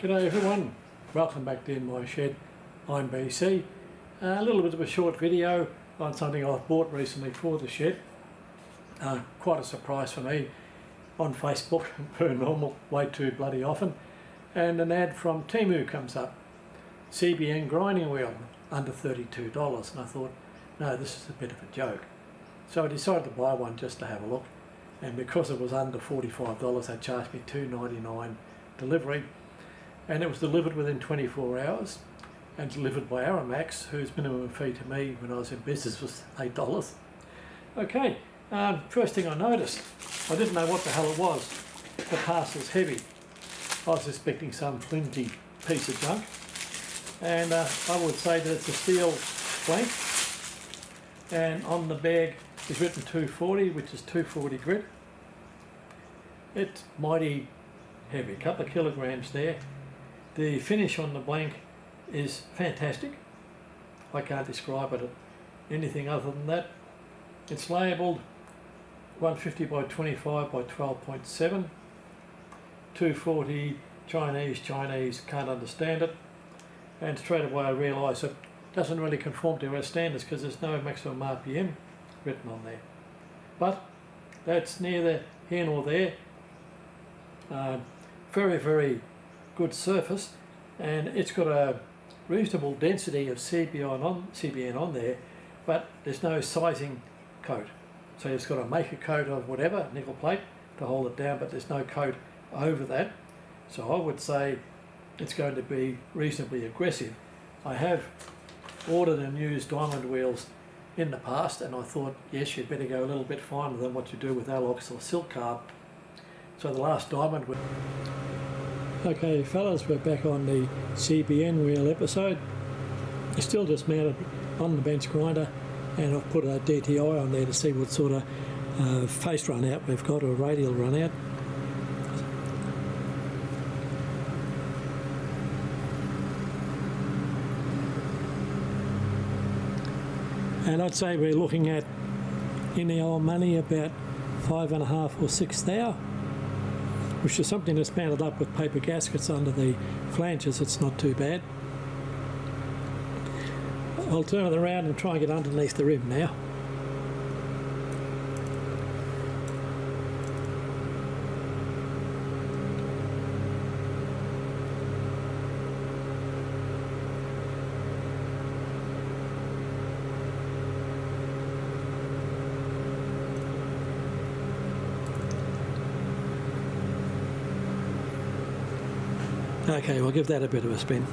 G'day everyone, welcome back to In My Shed. I'm BC. A little bit of a short video on something I've bought recently for the shed. Quite a surprise for me on Facebook, per normal, way too bloody often. And an ad from Temu comes up. CBN grinding wheel, under $32. And I thought, no, this is a bit of a joke. So I decided to buy one just to have a look. And because it was under $45, they charged me $2.99 delivery. And it was delivered within 24 hours and delivered by Aramax, whose minimum fee to me when I was in business was $8. Okay, first thing I noticed, I didn't know what the hell it was. The parcel's heavy. I was expecting some flimsy piece of junk. And I would say that it's a steel blank. And on the bag is written 240, which is 240 grit. It's mighty heavy, a couple of kilograms there. The finish on the blank is fantastic. I can't describe it anything other than that. It's labelled 150 by 25 by 12.7, 240 Chinese, can't understand it. And straight away I realised it doesn't really conform to our standards because there's no maximum RPM written on there. But that's neither here nor there. Very, very good surface, and it's got a reasonable density of CBN on there, but there's no sizing coat. So it's got to make a coat of whatever, nickel plate, to hold it down, but there's no coat over that. So I would say it's going to be reasonably aggressive. I have ordered and used diamond wheels in the past, and I thought, yes, you'd better go a little bit finer than what you do with Alox or silk carb. So the last diamond wheel. Okay fellas, we're back on the CBN wheel episode. It's still just mounted on the bench grinder, and I've put a DTI on there to see what sort of face run out we've got, or radial run out. And I'd say we're looking at, in the old money, about 5.5 or 6 thou, which is something that's mounted up with paper gaskets under the flanges. It's not too bad. I'll turn it around and try and get underneath the rim now. Okay, we'll give that a bit of a spin.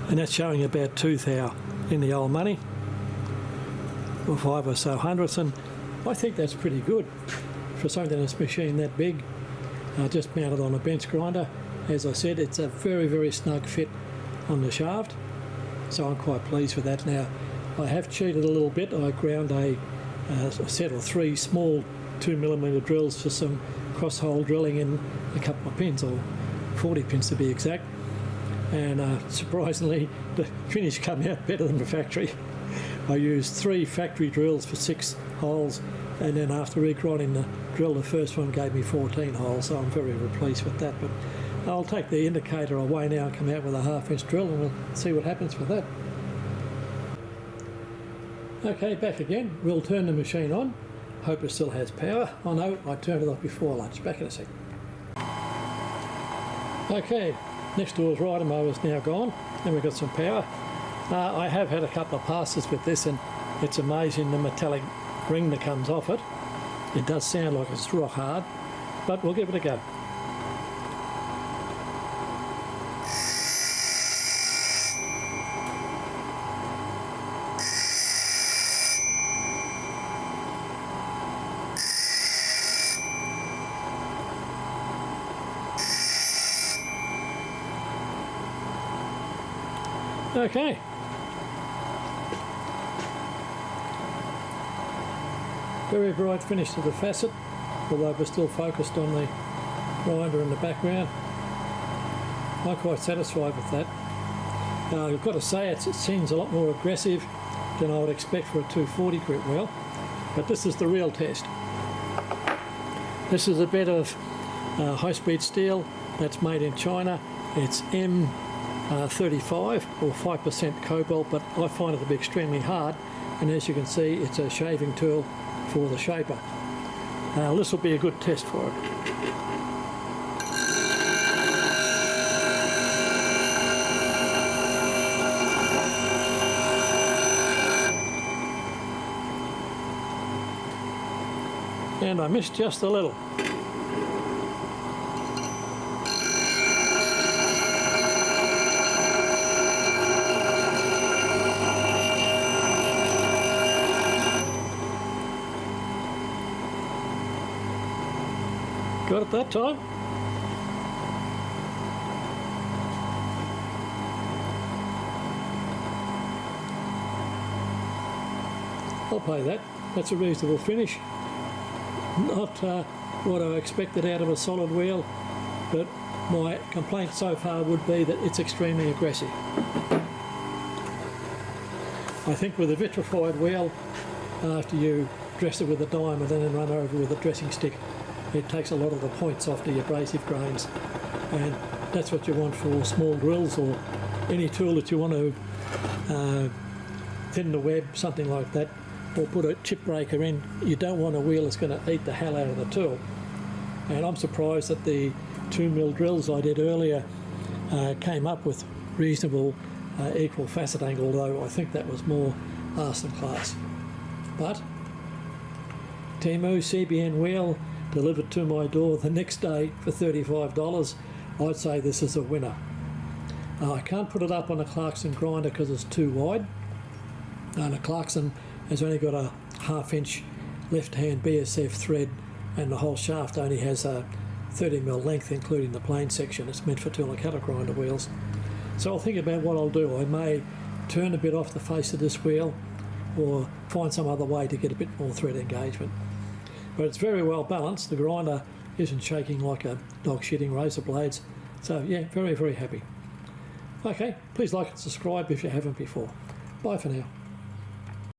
And that's showing about 2 thou in the old money, or 5 or so hundredths, and I think that's pretty good for something that's machined that big. Just mounted on a bench grinder. As I said, it's a very, very snug fit on the shaft, so I'm quite pleased with that. Now, I have cheated a little bit. I ground a set of 3 small 2mm drills for some cross-hole drilling in a couple of pins, or 40 pins to be exact, and surprisingly the finish came out better than the factory. I used 3 factory drills for 6 holes, and then after regrinding the drill, the first one gave me 14 holes, so I'm very, very pleased with that. But I'll take the indicator away now and come out with a 1/2 inch drill, and we'll see what happens with that. Okay, back again. We'll turn the machine on. Hope it still has power. Oh no, I turned it off before lunch. Back in a sec. Okay, next door's rider mower is now gone, and we've got some power. I have had a couple of passes with this, and it's amazing the metallic ring that comes off it. It does sound like it's rock hard, but we'll give it a go. Okay. Very bright finish to the facet, although we're still focused on the grinder in the background. I'm quite satisfied with that. I've got to say it seems a lot more aggressive than I would expect for a 240 grit wheel, but this is the real test. This is a bit of high-speed steel that's made in China. It's M35 or 5% cobalt, but I find it to be extremely hard, and as you can see it's a shaving tool for the shaper. This will be a good test for it. And I missed just a little. Got it that time? I'll pay that. That's a reasonable finish. Not what I expected out of a solid wheel, but my complaint so far would be that it's extremely aggressive. I think with a vitrified wheel, after you dress it with a diamond and then run over with a dressing stick, it takes a lot of the points off the abrasive grains, and that's what you want for small drills or any tool that you want to thin the web, something like that, or put a chip breaker in. You don't want a wheel that's going to eat the hell out of the tool. And I'm surprised that the 2mm drills I did earlier came up with reasonable equal facet angle, although I think that was more arse than class. But Temu CBN wheel delivered to my door the next day for $35. I'd say this is a winner. I can't put it up on a Clarkson grinder because it's too wide, and a Clarkson has only got a 1/2" left-hand BSF thread, and the whole shaft only has a 30mm length, including the plane section. It's meant for tool and cutter grinder wheels. So I'll think about what I'll do. I may turn a bit off the face of this wheel, or find some other way to get a bit more thread engagement. But it's very well balanced. The grinder isn't shaking like a dog shitting razor blades. So yeah, very, very happy. Okay, please like and subscribe if you haven't before. Bye for now.